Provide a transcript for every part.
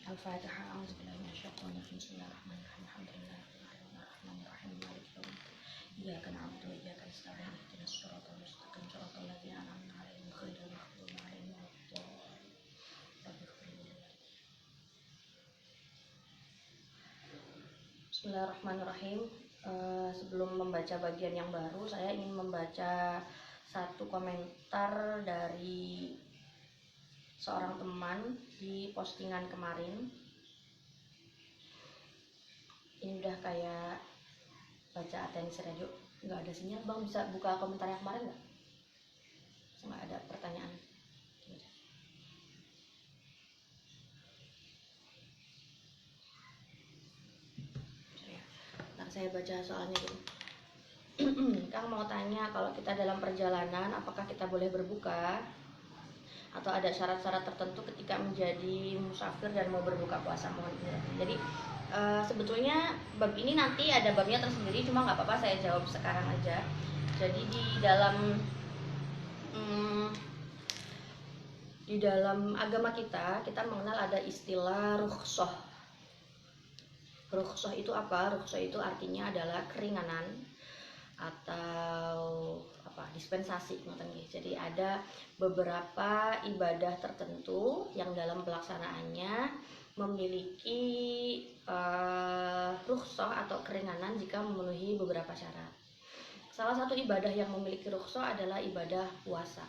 Al-Fatihah. A'udzubillahi minasyaitonir rajim. Bismillahirrahmanirrahim. Alhamdulillahirrahmanirrahim. Maliki yaumiddin. Iyyaka na'budu wa iyyaka nasta'in. Ihdinas siratal mustaqim. Shiratal ladzina an'amta 'alaihim ghairil maghdubi 'alaihim waladdallin. Bismillahirrahmanirrahim. Sebelum membaca bagian yang baru, saya ingin membaca satu komentar dari seorang teman di postingan kemarin. Ini udah kayak baca atensi radio, nggak ada sinyal. Bang, bisa buka komentar yang kemarin nggak? Nggak ada pertanyaan. Ntar saya baca soalnya gitu. Kang mau tanya, kalau kita dalam perjalanan apakah kita boleh berbuka? Atau ada syarat-syarat tertentu ketika menjadi musafir dan mau berbuka puasa? Mohon penjelasan. Jadi sebetulnya bab ini nanti ada babnya tersendiri, cuma nggak apa-apa saya jawab sekarang aja. Jadi di dalam agama kita mengenal ada istilah rukhsah. Rukhsah itu apa? Rukhsah itu artinya adalah keringanan atau dispensasi. Jadi ada beberapa ibadah tertentu yang dalam pelaksanaannya memiliki rukhsah atau keringanan jika memenuhi beberapa syarat. Salah satu ibadah yang memiliki rukhsah adalah ibadah puasa.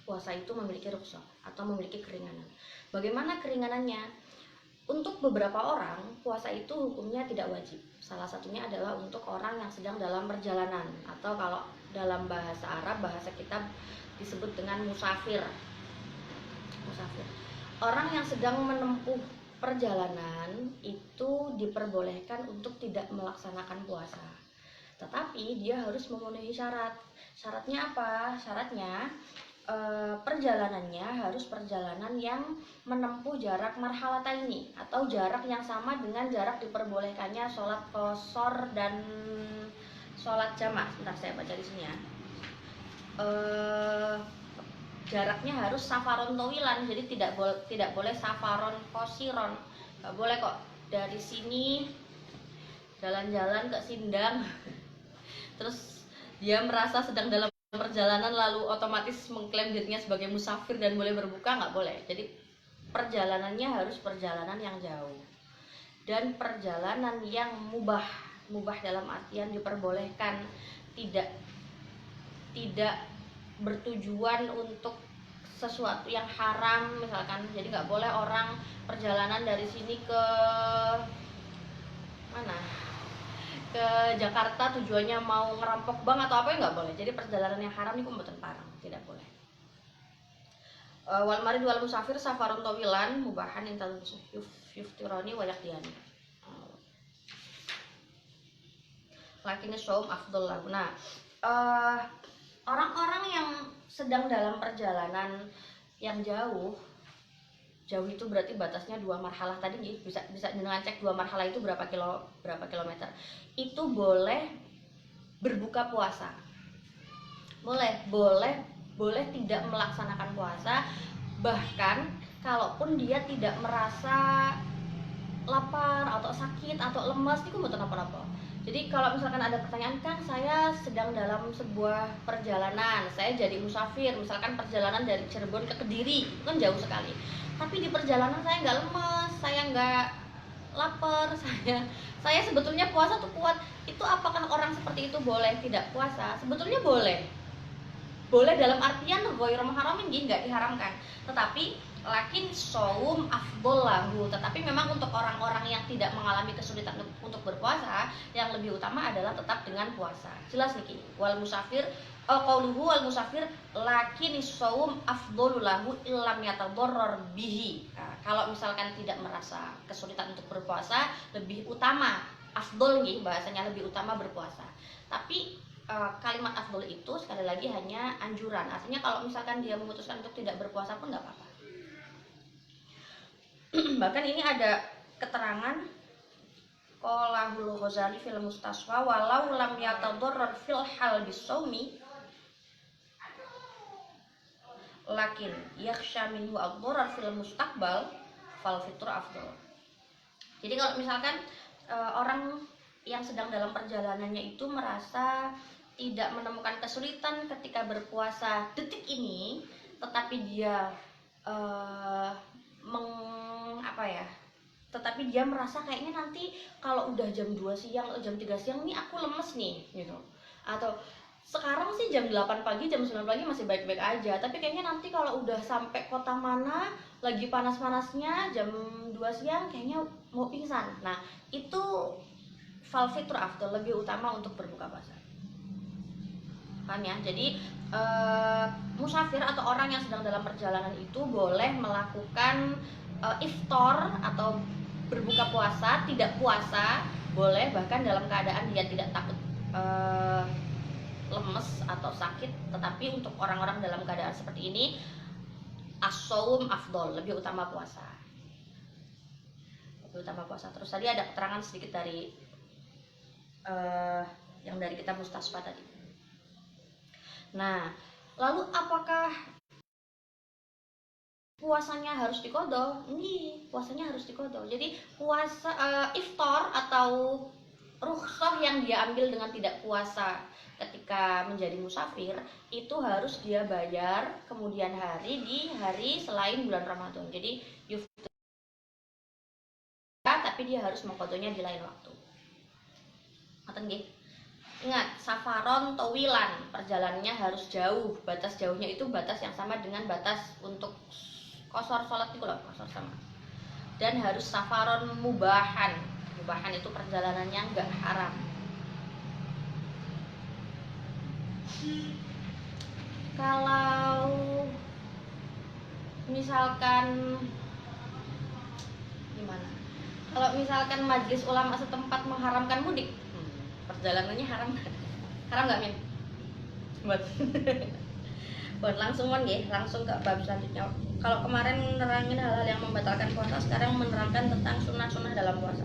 Puasa itu memiliki rukhsah atau memiliki keringanan. Bagaimana keringanannya? Untuk beberapa orang, puasa itu hukumnya tidak wajib. Salah satunya adalah untuk orang yang sedang dalam perjalanan, atau kalau dalam bahasa Arab, bahasa kita disebut dengan musafir. Musafir. Orang yang sedang menempuh perjalanan itu diperbolehkan untuk tidak melaksanakan puasa. Tetapi dia harus memenuhi syarat. Syaratnya apa? Syaratnya perjalanannya harus perjalanan yang menempuh jarak marhalataini atau jarak yang sama dengan jarak diperbolehkannya sholat qashar dan sholat jamak. Sebentar saya baca di sini ya. Jaraknya harus safaron tawilan, jadi tidak boleh safaron qasiron. Nggak boleh kok dari sini jalan-jalan ke Sindang terus dia merasa sedang dalam perjalanan lalu otomatis mengklaim dirinya sebagai musafir dan boleh berbuka, nggak boleh. Jadi perjalanannya harus perjalanan yang jauh dan perjalanan yang mubah dalam artian diperbolehkan, tidak bertujuan untuk sesuatu yang haram misalkan. Jadi nggak boleh orang perjalanan dari sini ke mana, ke Jakarta tujuannya mau ngerampok bank atau apa, ya nggak boleh. Jadi perjalanan yang haram ini kumpulan parang, tidak boleh. Wal marid wal musafir safarun tawilan mubahan intal yuftirani wa yaqdiyani. Lakinnya saum afdol lah. Nah, orang-orang yang sedang dalam perjalanan yang jauh itu berarti batasnya 2 marhalah tadi, bisa dengan cek 2 marhalah itu berapa kilometer. Itu boleh berbuka puasa. Boleh tidak melaksanakan puasa, bahkan kalaupun dia tidak merasa lapar atau sakit atau lemas itu mboten apa-apa. Jadi kalau misalkan ada pertanyaan, Kang, saya sedang dalam sebuah perjalanan, saya jadi musafir, misalkan perjalanan dari Cirebon ke Kediri, itu kan jauh sekali. Tapi di perjalanan saya nggak lemes, saya nggak lapar, saya sebetulnya puasa tuh kuat. Itu apakah orang seperti itu boleh tidak puasa? Sebetulnya boleh dalam artian ghairu muharramin, nggak diharamkan. Tetapi lakin saum afdol lahu. Tetapi memang untuk orang-orang yang tidak mengalami kesulitan untuk berpuasa, yang lebih utama adalah tetap dengan puasa. Jelas nih, wal musafir qauluhu wal musafir lakin saum afdol lahu illam yatadarrar bihi. Nah, kalau misalkan tidak merasa kesulitan untuk berpuasa, lebih utama afdol nih, bahasanya lebih utama berpuasa. Tapi kalimat afdol itu sekali lagi hanya anjuran. Artinya kalau misalkan dia memutuskan untuk tidak berpuasa pun nggak apa-apa. Bahkan ini ada keterangan qalahul Ghazali fil Mustasfa walau lam yatadarrar fil hal bisawmi lakin yakhsha minhu ad-darar fil mustaqbal fal fitru afdal. Jadi kalau misalkan orang yang sedang dalam perjalanannya itu merasa tidak menemukan kesulitan ketika berpuasa detik ini, tetapi dia tetapi dia merasa kayaknya nanti kalau udah jam 2 siang atau jam 3 siang nih aku lemes nih gitu. Atau sekarang sih jam 8 pagi, jam 9 pagi masih baik-baik aja, tapi kayaknya nanti kalau udah sampai kota mana lagi panas-panasnya jam 2 siang kayaknya mau pingsan. Nah, itu fal fitru afdal, lebih utama untuk berbuka puasa. Kan ya? Jadi musafir atau orang yang sedang dalam perjalanan itu boleh melakukan iftar atau berbuka puasa, tidak puasa boleh, bahkan dalam keadaan dia tidak takut lemes atau sakit. Tetapi untuk orang-orang dalam keadaan seperti ini as-shaum afdol, lebih utama puasa. Lebih utama puasa. Terus tadi ada keterangan sedikit dari yang dari kitab Mustasfa tadi. Nah, lalu apakah puasanya harus diqodho? Nih, puasanya harus diqodho. Jadi puasa iftar atau rukhsah yang dia ambil dengan tidak puasa ketika menjadi musafir itu harus dia bayar kemudian hari di hari selain bulan Ramadan. Jadi yuftar, tapi dia harus mengqodhonya di lain waktu. Ngoten nggih. Ingat, safaron tawilan, perjalanannya harus jauh. Batas jauhnya itu batas yang sama dengan batas untuk qashar salat itu loh, qashar sama. Dan harus safaron mubahan. Mubahan itu perjalanannya enggak haram. Kalau misalkan gimana? Kalau misalkan majelis ulama setempat mengharamkan mudik, perjalanannya haram nggak Min? Buat buat langsung nggih, langsung ke bab selanjutnya. Kalau kemarin menerangin hal-hal yang membatalkan puasa, sekarang menerangkan tentang sunnah-sunnah dalam puasa.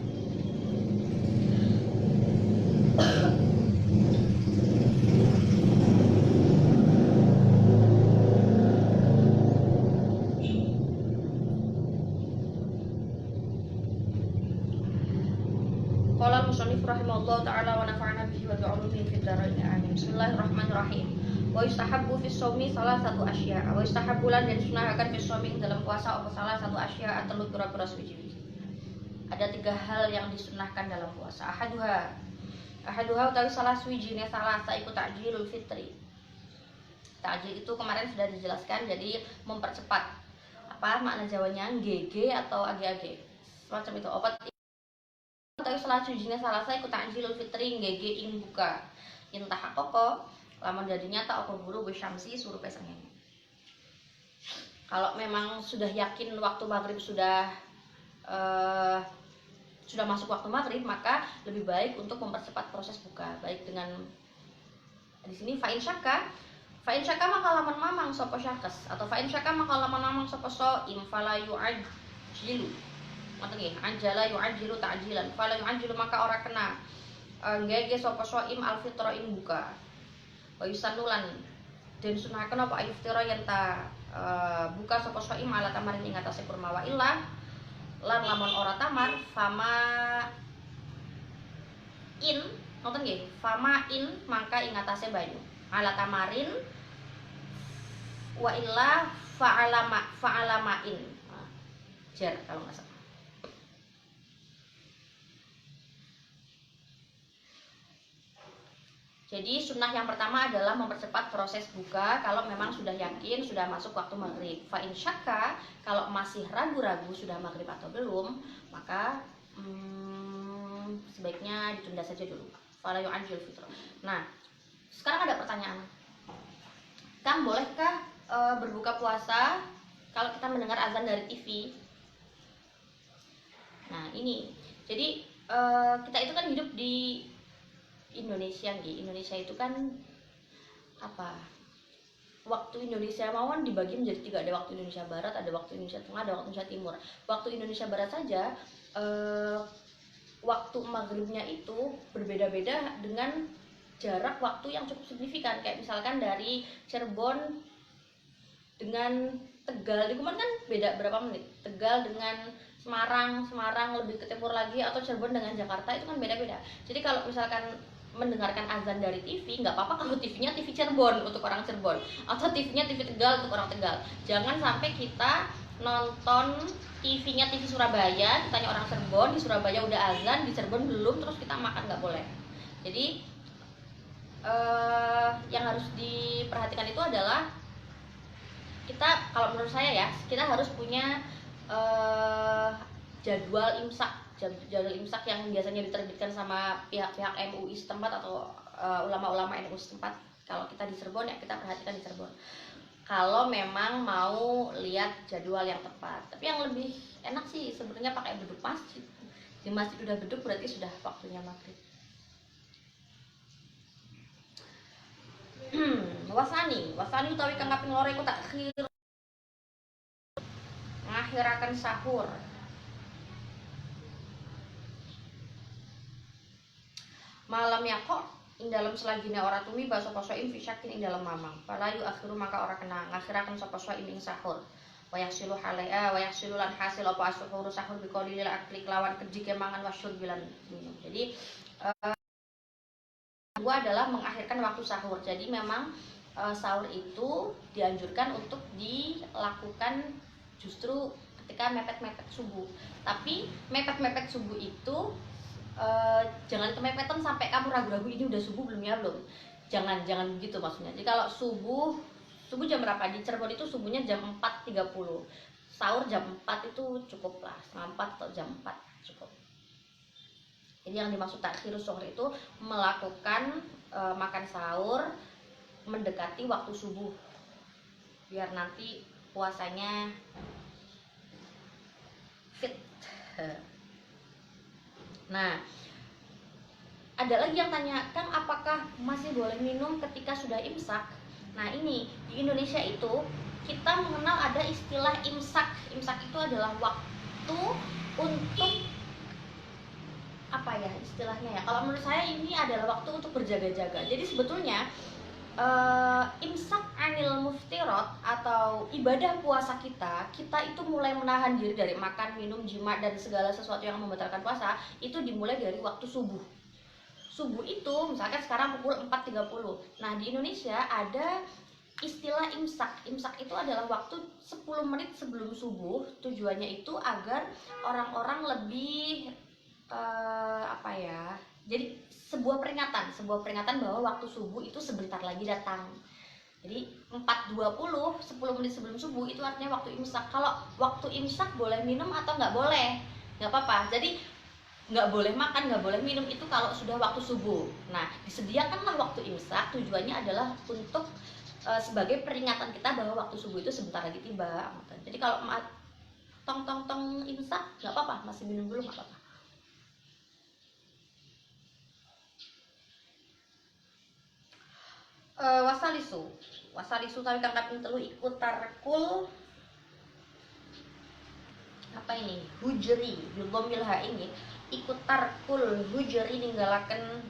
Qala al-musannif rahimahullah ta'ala wa nafa'ana bihi wa bi'ulumihi fid dharain amin. Bismillahirrahmanirrahim. Wa yustahabbu fis shaumi salah satu asya. Wa yustahabbu lan dan sunahkan fis shaumi dalam puasa apa salah satu asya atau pira-pira suci. Ada 3 hal yang disunahkan dalam puasa. Ahaduha utawi salah suwijine salasa iku ta'jilul fitri. Ta'jil itu kemarin sudah dijelaskan, jadi mempercepat. Apa makna Jawanya? GG atau ag-ag. Semacam itu. Opat utawi salah suwijine salasa iku ta'jilul fitri GG ing buka. Intah koko lamun jadi nyata apa buru bisyamsi suruh pesengeng. Kalau memang sudah yakin waktu maghrib sudah masuk waktu maghrib, maka lebih baik untuk mempercepat proses buka, baik dengan di sini fa'in syaka maka lamun mamang sapa syakes, atau fa'in syaka maka lamun mamang sapa shaim fala yu'ajjilu. Ngoten nggih, anjala yu'ajjilu ta'jilan, fala yu'ajjilu maka ora kena ngege sapa shaim alfitra ing buka. Wa yusannulan den sunahaken apa iftira yen ta buka sapa shaim ala tamarin ing atase kurma wa illah lan lamun ora tamar fama in, ngoten nggih, fama in mangka ing atase banyu ala tamarin wa illa fa'alama in jar kalau nggak salah. Jadi sunnah yang pertama adalah mempercepat proses buka kalau memang sudah yakin sudah masuk waktu maghrib. Fa in syakka, kalau masih ragu-ragu sudah maghrib atau belum, maka sebaiknya ditunda saja dulu. Fala yu'ajjil fitr. Nah, sekarang ada pertanyaan. Kang, bolehkah berbuka puasa kalau kita mendengar azan dari TV? Nah, ini. Jadi kita itu kan hidup di Indonesia nggih. Indonesia itu kan apa? Waktu Indonesia mawon dibagi menjadi tiga, ada waktu Indonesia Barat, ada waktu Indonesia Tengah, ada waktu Indonesia Timur. Waktu Indonesia Barat saja waktu maghribnya itu berbeda-beda dengan jarak waktu yang cukup signifikan. Kayak misalkan dari Cirebon dengan Tegal itu kan beda berapa menit. Tegal dengan Semarang lebih ke timur lagi, atau Cirebon dengan Jakarta itu kan beda-beda. Jadi kalau misalkan mendengarkan azan dari TV, nggak apa-apa kalau TV-nya TV Cirebon untuk orang Cirebon, atau TV-nya TV Tegal untuk orang Tegal. Jangan sampai kita nonton TV-nya TV Surabaya, ditanya orang Cirebon, di Surabaya udah azan, di Cirebon belum, terus kita makan, nggak boleh. Jadi yang harus diperhatikan itu adalah kita, kalau menurut saya ya, kita harus punya jadwal imsak yang biasanya diterbitkan sama pihak-pihak MUI setempat atau ulama-ulama MUI setempat. Kalau kita di Cirebon ya kita perhatikan di Cirebon. Kalau memang mau lihat jadwal yang tepat. Tapi yang lebih enak sih sebenarnya pakai beduk masjid. Di masjid udah beduk berarti sudah waktunya maghrib. Wasani utawi kang kaping loro iku takhir ngakhiraken sahur. Malam ya kok ing dalam selagine ora tumi sapa soim fi syakin ing dalam mamang. Fala yu akhiru maka ora kena ngakhiraken sapa soim ing sahur. Wa yahsilu halai'a wa yahsilu lan hasil apa asuhuru sahur biqaulil akli lawan kejike mangan wasyur bilan minum. Jadi kedua adalah mengakhirkan waktu sahur. Jadi memang sahur itu dianjurkan untuk dilakukan justru ketika mepet-mepet subuh. Tapi mepet-mepet subuh itu jangan kemepetan sampai kamu ragu-ragu ini udah subuh belum ya belum. Jangan begitu maksudnya. Jadi kalau subuh jam berapa? Di Cirebon itu subuhnya jam 4.30. Sahur jam 4 itu cukup lah, setengah 4 atau jam 4 cukup. Jadi yang dimaksud takhirus sahur itu melakukan makan sahur mendekati waktu subuh biar nanti puasanya fit. Nah, ada lagi yang tanya, Kang, apakah masih boleh minum ketika sudah imsak? Nah, ini di Indonesia itu kita mengenal ada istilah imsak. Imsak itu adalah waktu untuk apa ya istilahnya ya? Kalau menurut saya ini adalah waktu untuk berjaga-jaga. Jadi sebetulnya imsak anil muftirat atau ibadah puasa kita itu mulai menahan diri dari makan, minum, jima dan segala sesuatu yang membatalkan puasa itu dimulai dari waktu subuh. Subuh itu misalkan sekarang pukul 4.30. Nah, di Indonesia ada istilah imsak. Imsak itu adalah waktu 10 menit sebelum subuh. Tujuannya itu agar orang-orang lebih jadi sebuah peringatan bahwa waktu subuh itu sebentar lagi datang. Jadi 4.20, 10 menit sebelum subuh itu artinya waktu imsak. Kalau waktu imsak boleh minum atau nggak boleh? Nggak apa-apa. Jadi nggak boleh makan, nggak boleh minum itu kalau sudah waktu subuh. Nah, disediakanlah waktu imsak, tujuannya adalah untuk sebagai peringatan kita bahwa waktu subuh itu sebentar lagi tiba. Jadi kalau tong imsak nggak apa-apa, masih minum dulu nggak apa-apa. Wasalisu tapi kang kaping telu ikut tarkul apa ini hujri yudhomil ha ini ikut tarkul hujri ninggalaken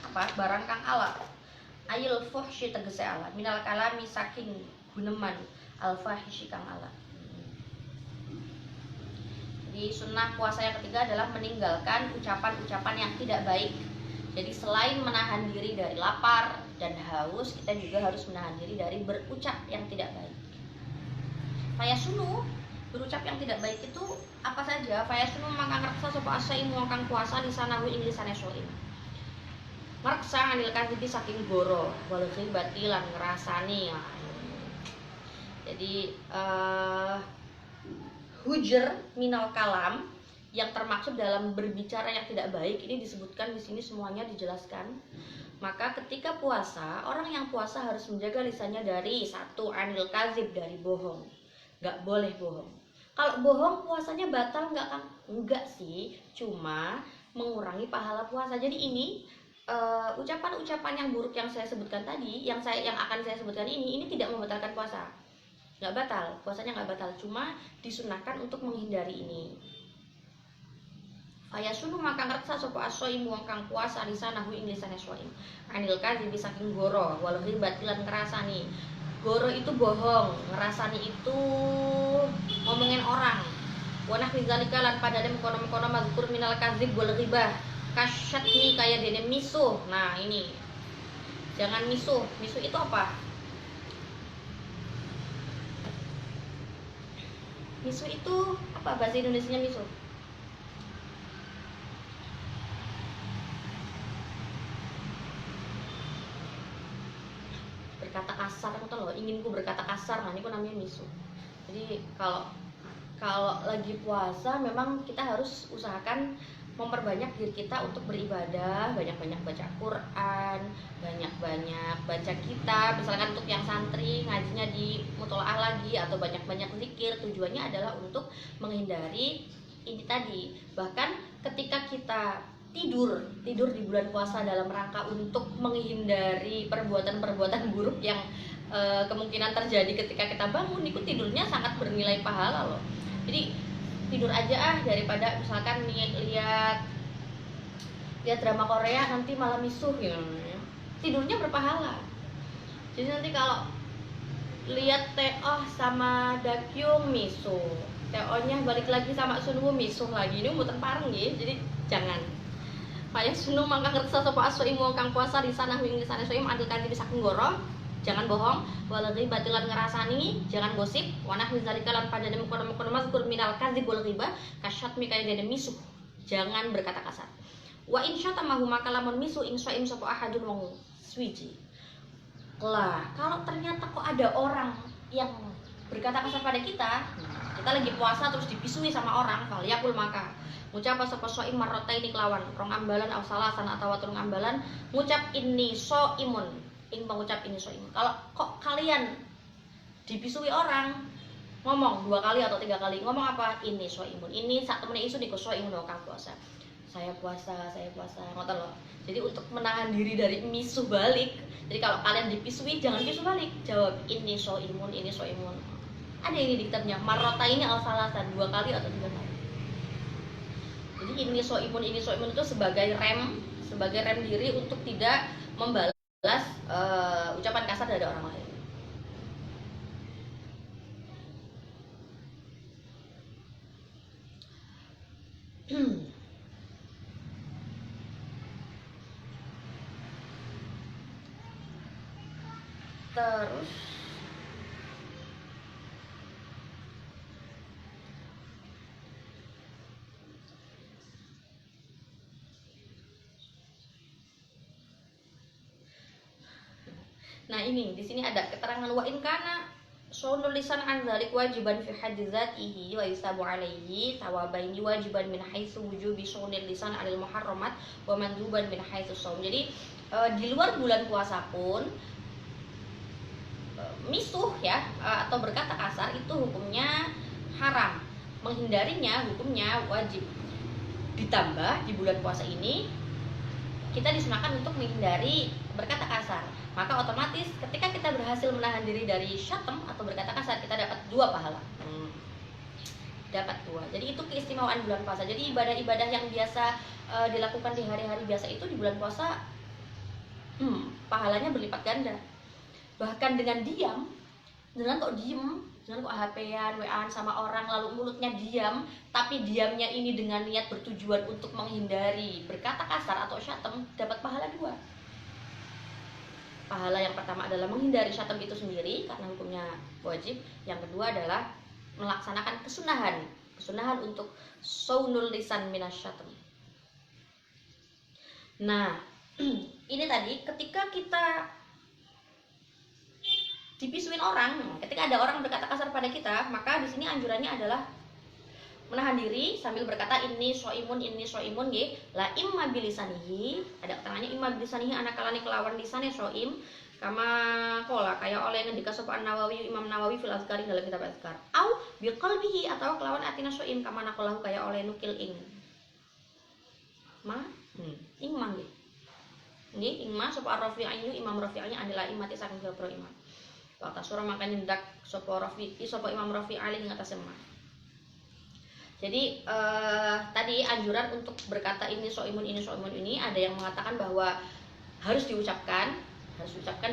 apa barang kang ala ayil fuhsyi tegese ala minal kalami saking guneman al fahishi kang ala. Jadi sunnah puasa yang ketiga adalah meninggalkan ucapan-ucapan yang tidak baik. Jadi selain menahan diri dari lapar dan haus, kita juga harus menahan diri dari berucap yang tidak baik. Fayasunu, berucap yang tidak baik itu apa saja? Fayasunu mangka ngreksa sapa asai kang puasa lisanahu ing lisane soim. Ngreksa anil kadhibi saking goro, wal ghibati lan ngrasani. Jadi hujr minal kalam yang termaksud dalam berbicara yang tidak baik ini disebutkan di sini semuanya dijelaskan. Maka ketika puasa, orang yang puasa harus menjaga lisannya dari satu anil kazib, dari bohong. Nggak boleh bohong. Kalau bohong puasanya batal nggak kan? Enggak sih, cuma mengurangi pahala puasa. Jadi ini ucapan-ucapan yang buruk yang saya sebutkan tadi, yang akan saya sebutkan ini tidak membatalkan puasa. Nggak batal, puasanya nggak batal, cuma disunahkan untuk menghindari ini. Ayasunu maka ngerasa sapa asoim wong kang puasa lisanahu ing lisane soim. Anil kadzi saking goro, walau batilan ngerasani. Goro itu bohong, ngerasani itu ngomongin orang. Wanah rizalika lan padane mengkono-mengkono mazkur minal kadzib wal ghibah. Kasyatmi kaya dene misuh. Nah, ini. Jangan misuh. Misuh itu apa? Misuh itu apa bahasa Indonesianya misuh? Berkata kasar, aku tahu loh, inginku berkata kasar, nah ini pun namanya misuh. Jadi kalau lagi puasa memang kita harus usahakan memperbanyak diri kita untuk beribadah, banyak-banyak baca Quran, banyak-banyak baca kitab. Misalkan untuk yang santri ngajinya di mutolaah lagi atau banyak-banyak zikir, tujuannya adalah untuk menghindari ini tadi. Bahkan ketika kita tidur di bulan puasa dalam rangka untuk menghindari perbuatan-perbuatan buruk yang kemungkinan terjadi ketika kita bangun, itu tidurnya sangat bernilai pahala loh. Jadi tidur aja daripada misalkan lihat drama Korea nanti malah misuh gitu. Tidurnya berpahala. Jadi nanti kalau lihat Teo sama Dakyung misuh, Teo-nya balik lagi sama Sunwoo misuh lagi, ini muter pareng ya. Jadi jangan. Payah sunu mangka kersa sapa asoim wong kang puasa di sana wing di sana soim adil kan bisa kenggoro. Jangan bohong, walagi batilan ngerasani, jangan gosip, wanah mizalika lan padane mukon-mukon mazkur minal kadzib wal ghibah, kasyatmi kaya dene misuh. Jangan berkata kasar. Wa insya tamahu maka lamun misuh insaim sapa ahadun wong swiji. Lah, kalau ternyata kok ada orang yang berkata kasar pada kita lagi puasa terus dipisui sama orang, faliyakul maka ngucap sapa soim marrotaini kelawan rong ambalan aw salasan atawa telung ambalan ngucap inni soimun ing pengucap ini soimun. Kalau kok kalian dipisui orang ngomong 2 kali atau 3 kali, ngomong apa? Ini soimun, ini sak temene isu niku soimun kang puasa. Saya puasa, ngoten loh. Jadi untuk menahan diri dari misuh balik. Jadi kalau kalian dipisui jangan pisu balik, jawab ini soimun, ini soimun. Ada ini di kitabnya, marrota ini al-salasan 2 kali atau 3 kali. Jadi ini soimun itu sebagai rem diri untuk tidak membalas ucapan kasar dari orang lain. Terus nah ini di sini ada keterangan wa in kana sunul lisan an dzalik wajiban fi hadzi dzatihi wa yusabu alaihi tawabaini wajiban min haitsu wujubi sunul lisan alil muharramat wa mandzuban min haitsu shaum. Jadi di luar bulan puasa pun misuh ya atau berkata kasar itu hukumnya haram, menghindarinya hukumnya wajib. Ditambah di bulan puasa ini kita disunahkan untuk menghindari berkata kasar, maka otomatis ketika kita berhasil menahan diri dari syatem atau berkata kasar, kita dapat 2 pahala. Dapat 2. Jadi itu keistimewaan bulan puasa. Jadi ibadah-ibadah yang biasa dilakukan di hari-hari biasa itu di bulan puasa pahalanya berlipat ganda. Bahkan dengan diam, dengan kok HP-an, WA-an sama orang lalu mulutnya diam, tapi diamnya ini dengan niat bertujuan untuk menghindari berkata kasar atau syatem, dapat pahala 2. Pahala yang pertama adalah menghindari syatem itu sendiri karena hukumnya wajib. Yang kedua adalah melaksanakan kesunahan untuk saunul lisan minasyatem. Nah, ini tadi ketika kita dipisuin orang, ketika ada orang berkata kasar pada kita, maka di sini anjurannya adalah menahan diri sambil berkata ini soimun nggih. La imma bilisanihi, ada keterangannya imma bilisanihi anak kalane kelawan lisane soim kama kola kaya oleh ngendika sapa Nawawi Imam Nawawi fil azkari dalam kitab azkar au biqalbihi atau kelawan atina soim kama nakolahu kaya oleh nukil ing ing mah nggih ing mah sapa Rafi'i Imam Rafi'i adalah imati saking boro imam waktu surah maka nyendak sapa Rafi'i sapa Imam Rafi'i alih ing atase mah. Jadi tadi anjuran untuk berkata ini soimun ini ada yang mengatakan bahwa harus diucapkan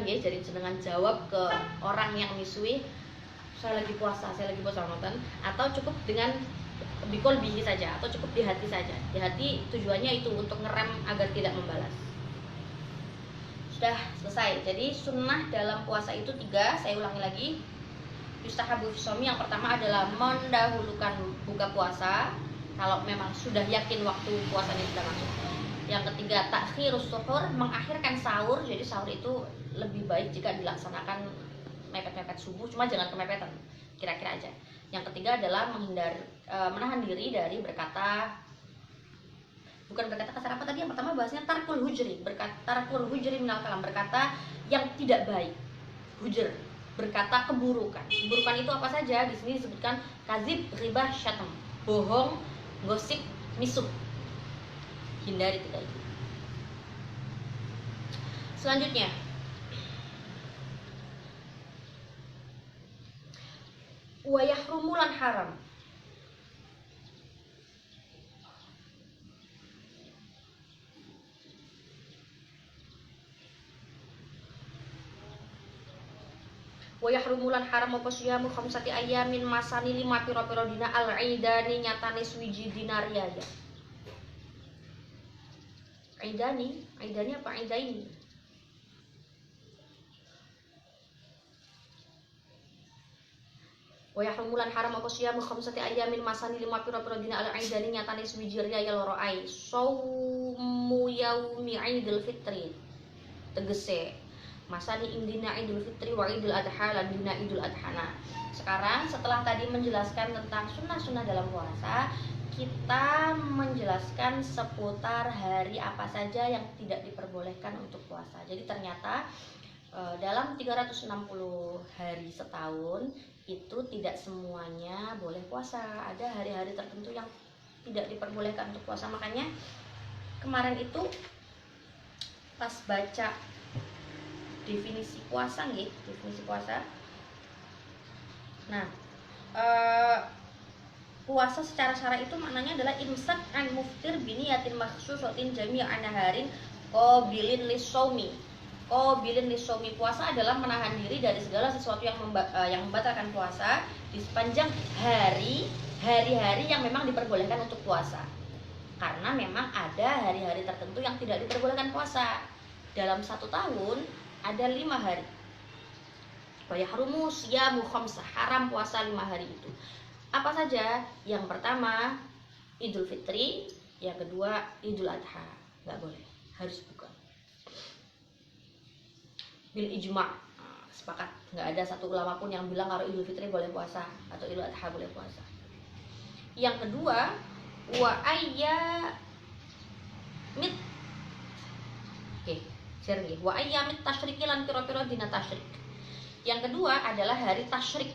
ya, jadi jenengan jawab ke orang yang misui saya lagi puasa Ramadan, atau cukup dengan bikol bihi saja, atau cukup di hati saja. Di hati tujuannya itu untuk ngerem agar tidak membalas. Sudah selesai. Jadi sunnah dalam puasa itu 3, saya ulangi lagi. Yustahabu fisomi, yang pertama adalah mendahulukan buka puasa kalau memang sudah yakin waktu puasanya sudah masuk. Yang ketiga takhirus suhur, mengakhirkan sahur. Jadi sahur itu lebih baik jika dilaksanakan mepet-mepet subuh, cuma jangan kemepetan, kira-kira aja. Yang ketiga adalah menahan diri dari berkata kasar apa tadi? Yang pertama bahasnya tarkul hujri minal kalam, berkata yang tidak baik. Hujr, berkata keburukan. Keburukan itu apa saja? Di sini disebutkan kadzib, ghibah, syatam, bohong, gosip, misuh. Hindari 3 itu. Selanjutnya wa yahrumulan haram. Wa yahrumulan haram apa siyamu khamsati ayamin masani 5 pira-pira dina al-aidani nyatane swiji dinaria ya. Aidani apa aidaini? Wa yahrumulan haram apa siyamu khamsati ayamin masani 5 pira-pira dina al-aidani nyatane swiji raya loro ai. Saumu yaumi Idul Fitri. Tegese masani ing dina Idul Fitri wa Idul Adha lan dina Idul Adha. Nah, sekarang setelah tadi menjelaskan tentang sunnah-sunnah dalam puasa, kita menjelaskan seputar hari apa saja yang tidak diperbolehkan untuk puasa. Jadi ternyata dalam 360 hari setahun itu tidak semuanya boleh puasa. Ada hari-hari tertentu yang tidak diperbolehkan untuk puasa. Makanya kemarin itu pas baca definisi puasa nih, definisi puasa. Nah, puasa secara syara itu maknanya adalah imsak an muftir biniyatin makhsusatin jami'an naharin qabilin lisaumi. Qabilin lisaumi, puasa adalah menahan diri dari segala sesuatu yang membatalkan puasa di sepanjang hari-hari yang memang diperbolehkan untuk puasa. Karena memang ada hari-hari tertentu yang tidak diperbolehkan puasa. Dalam 1 tahun ada 5 hari. Wa yahrumu siyamu khamsah, haram puasa 5 hari itu. Apa saja? Yang pertama Idul Fitri, yang kedua Idul Adha, nggak boleh, harus buka. Bil ijma', sepakat, nggak ada satu ulama pun yang bilang kalau Idul Fitri boleh puasa atau Idul Adha boleh puasa. Yang kedua wa ayyamit, wa ayyamit tasyriki lan pira-pira dina tasyrik. Yang kedua adalah hari tasyrik.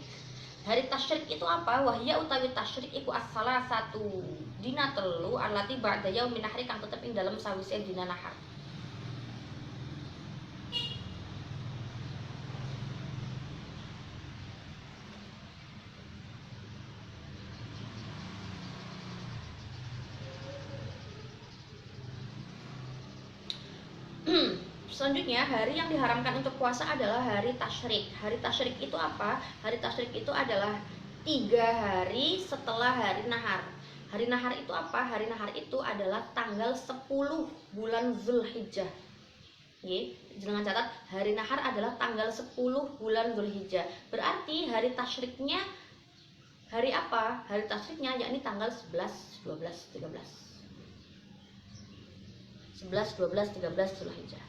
Hari tasyrik itu apa? Wahya utawi tasyrik iku as-salasatu dina 3 alati ba'da yaumin nahri kang tetep ing dalem sawise dina nahar. Selanjutnya, hari yang diharamkan untuk puasa adalah hari tasyrik. Hari tasyrik itu apa? Hari tasyrik itu adalah 3 hari setelah hari nahar. Hari nahar itu apa? Hari nahar itu adalah tanggal 10 bulan Zulhijjah. Jangan catat, hari nahar adalah tanggal 10 bulan Zulhijjah. Berarti hari tasyriknya hari apa? Hari tasyriknya yakni tanggal 11, 12, 13. 11, 12, 13 Zulhijjah.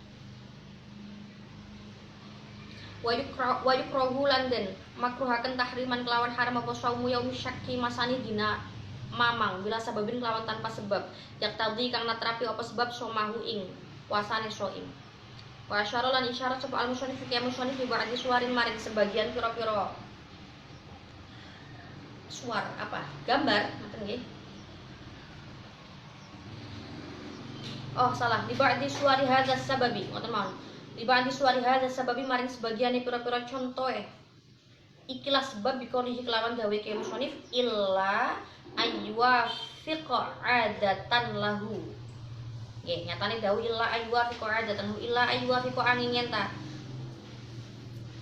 Wa yukrahu lan den makruhaken tahriman kelawan haram apa saumu yaumi syakki masani dina mamang bila sababin kelawan tanpa sebab yak tadi kang natrapi apa sebab somahu ing puasane soim. Wa asyara lan isyarat sapa al-musannif fi musannif bi ba'di suwarin maring sebagian pira-pira suar apa? Gambar, ngoten nggih. Oh, salah. Di ba'di suwari hadzal sababi, ngoten mawon. Di ba'di suwari hadzal sababi maring sebagian pira-pira contoh ikilah sebab bikolihi kelawan dawe ke musannif illa ayyuwafiqa adatan lahu. Nggih, nyatane dawu illa ayyuwafiqa adatan lahu illa ayyuwafiqa angin yen ta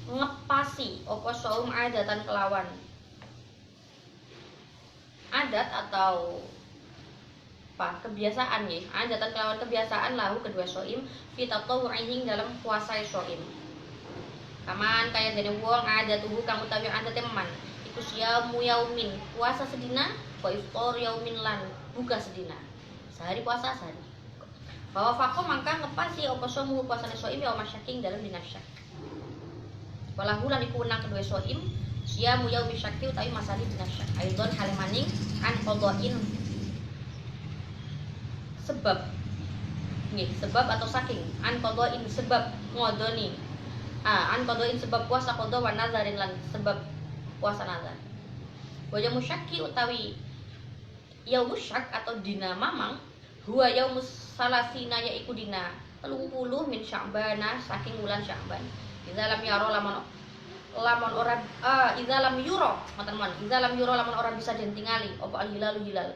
ngepasi apa saum adatan kelawan adat atau apa kebiasaan ya adatan kelawan kebiasaan lahu kedua soim fitatawu'ihing dalam puasa soim kaman kaya dene wong ada tubuh kang utawi adat teman iku siyamu yaumin puasa sedina wa iftar yaumin lan buka sedina sehari puasa sehari bahwa fakoh mangka ngepasi apa somu puasane soim ya masyaking dalam dina syak walahu lan iku wenang kedua soim siyamu yaumi syakti utawi masali dina syak aidon halimaning an qadhain sebab nggih sebab atau saking an qadhain sebab ngodoni an qadhain sebab puasa qadha wa nazarin lan sebab puasa nazar wa yaumu syakki utawi yaumu syak atau dina mamang huwa yaumus salasina yaiku dina 30 min Sya'bana saking bulan Sya'ban idza lam yaro lamun ora idza lam yuro ngoten mon idza lam yuro lamun ora bisa den tingali apa al hilalu hilal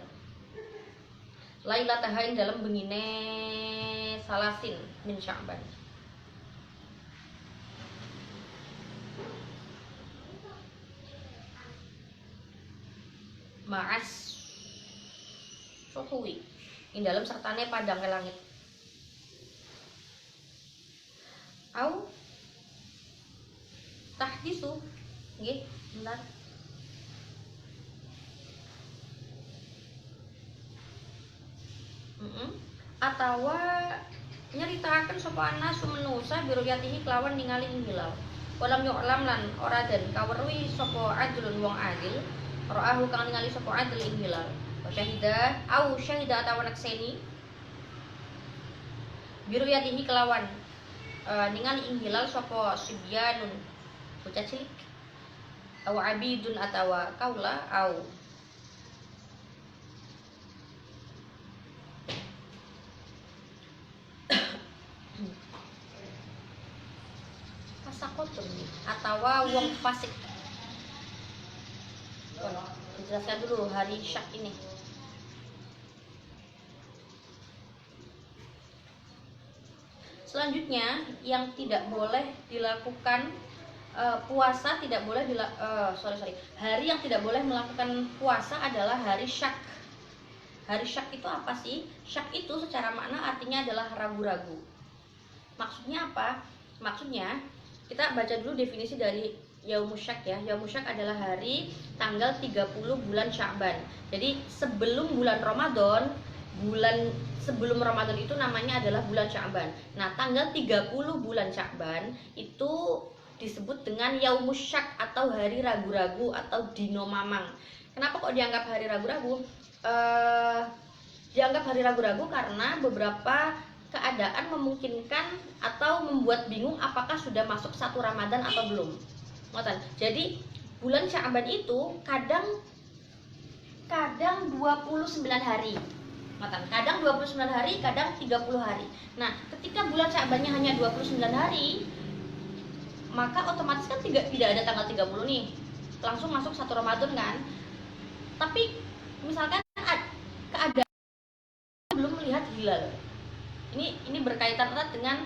lailatahain dalam bengine salasin min Sya'ban ma'as suhui ing dalam sertane padang ke langit au tahdisu nggih benar atawa nyeritakan sapa ana sumenusa biruyatihi kelawan ningali ing hilal walam yu'lam lan ora den kaweruhi sapa adlun wong adil ra'ahu kang ningali sapa adil ing hilal wa syahida au syahida atawa nakseni biruyatihi kelawan ningali ing hilal sapa sibyanun bocah cilik au abidun atawa kaula au fasakotun atawa wong fasik. Dijelaskan dulu hari syak ini. Selanjutnya yang tidak boleh dilakukan puasa tidak boleh hari yang tidak boleh melakukan puasa adalah hari syak. Hari syak itu apa sih? Syak itu secara makna artinya adalah ragu-ragu. Maksudnya apa? Maksudnya kita baca dulu definisi dari yaumus syak ya. Yaumus syak adalah hari tanggal 30 bulan Sya'ban. Jadi sebelum bulan Ramadan, sebelum Ramadan itu namanya adalah bulan Sya'ban. Nah, tanggal 30 bulan Sya'ban itu disebut dengan yaumus syak atau hari ragu-ragu atau dino mamang. Kenapa kok dianggap hari ragu-ragu? Dianggap hari ragu-ragu karena beberapa keadaan memungkinkan atau membuat bingung apakah sudah masuk satu Ramadan atau belum. Jadi bulan Sya'ban itu kadang 29 hari. Kadang 29 hari, kadang 30 hari. Nah, ketika bulan Sya'bannya hanya 29 hari, maka otomatis kan tidak ada tanggal 30 nih. Langsung masuk satu Ramadan kan. Tapi misalkan keadaan belum melihat hilal. Ini berkaitan erat dengan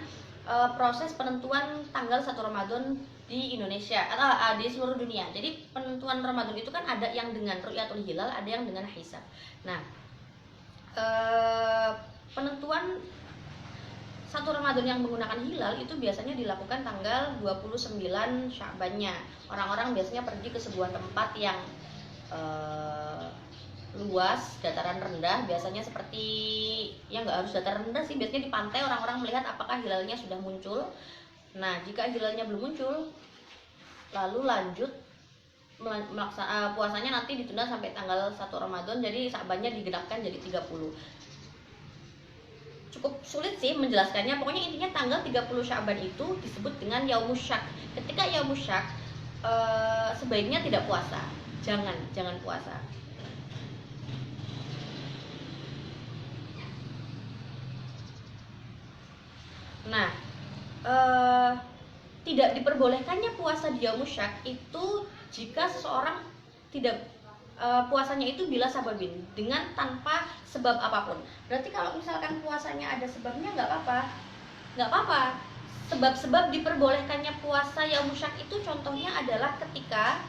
proses penentuan tanggal 1 Ramadan di Indonesia atau di seluruh dunia. Jadi penentuan Ramadan itu kan ada yang dengan ru'yatul hilal, ada yang dengan hisab. Nah, penentuan 1 Ramadan yang menggunakan hilal itu biasanya dilakukan tanggal 29 Sya'bannya. Orang-orang biasanya pergi ke sebuah tempat yang luas, dataran rendah, biasanya seperti ya nggak harus dataran rendah sih, biasanya di pantai orang-orang melihat apakah hilalnya sudah muncul. Nah, jika hilalnya belum muncul, lalu lanjut puasanya nanti ditunda sampai tanggal 1 Ramadan, jadi Sya'bannya digenapkan jadi 30. cukup sulit sih menjelaskannya. Pokoknya intinya tanggal 30 Sya'ban itu disebut dengan Yaumus Syak. Ketika Yaumus Syak sebaiknya tidak puasa. Jangan puasa. Nah, tidak diperbolehkannya puasa di Yaumus Syak itu jika seseorang tidak puasanya itu bila sababin, dengan tanpa sebab apapun. Berarti kalau misalkan puasanya ada sebabnya nggak apa-apa. Sebab-sebab diperbolehkannya puasa Yaumus Syak itu contohnya adalah ketika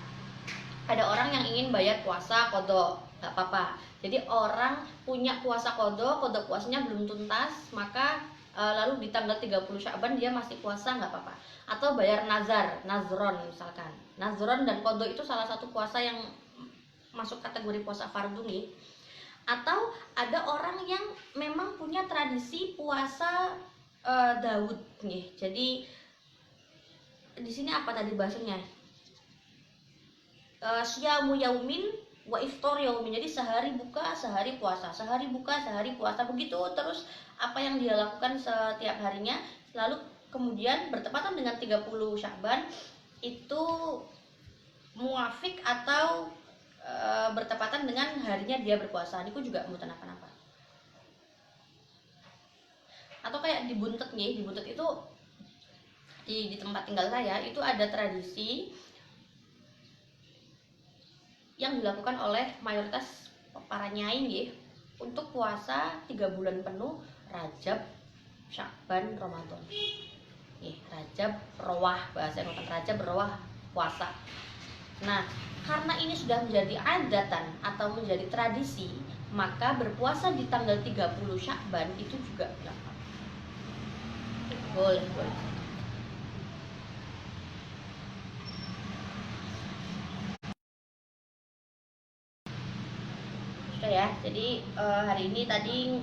ada orang yang ingin bayar puasa qadha, nggak apa-apa. Jadi orang punya puasa qadha puasanya belum tuntas, maka lalu di tanggal 30 Sya'ban dia masih puasa, nggak apa-apa. Atau bayar nazron misalkan. Nazron dan qadha itu salah satu puasa yang masuk kategori puasa fardu nih. Atau ada orang yang memang punya tradisi puasa Daud nih. Jadi di sini apa tadi bahasanya? Syamu yaumin wa iftar yaumin. Jadi sehari buka, sehari puasa. Sehari buka, sehari puasa. Begitu terus apa yang dia lakukan setiap harinya. Lalu kemudian bertepatan dengan 30 Sya'ban itu muafik atau bertepatan dengan harinya dia berpuasa. Niku juga mboten apa-apa. Atau kayak di Buntet nih, di Buntet itu di tempat tinggal saya itu ada tradisi yang dilakukan oleh mayoritas para nyai nggih untuk puasa 3 bulan penuh, Rajab, Sya'ban, Ramadan. Rajab Rowah, bahasa Rajab Rowah puasa. Nah, karena ini sudah menjadi adatan atau menjadi tradisi, maka berpuasa di tanggal 30 Sya'ban itu juga boleh. Sudah ya. Jadi hari ini tadi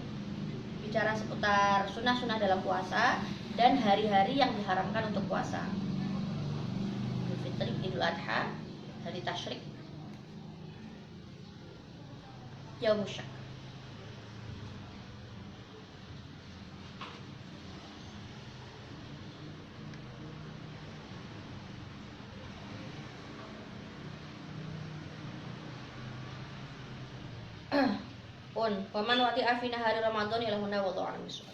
bicara seputar sunnah-sunnah dalam puasa dan hari-hari yang diharamkan untuk puasa. Idul Fitri, Idul Adha, hari tasyrik, Yaumus Syak. Pun paman wati afina hari Ramadan ilahuna wallahu a'lam bishawab.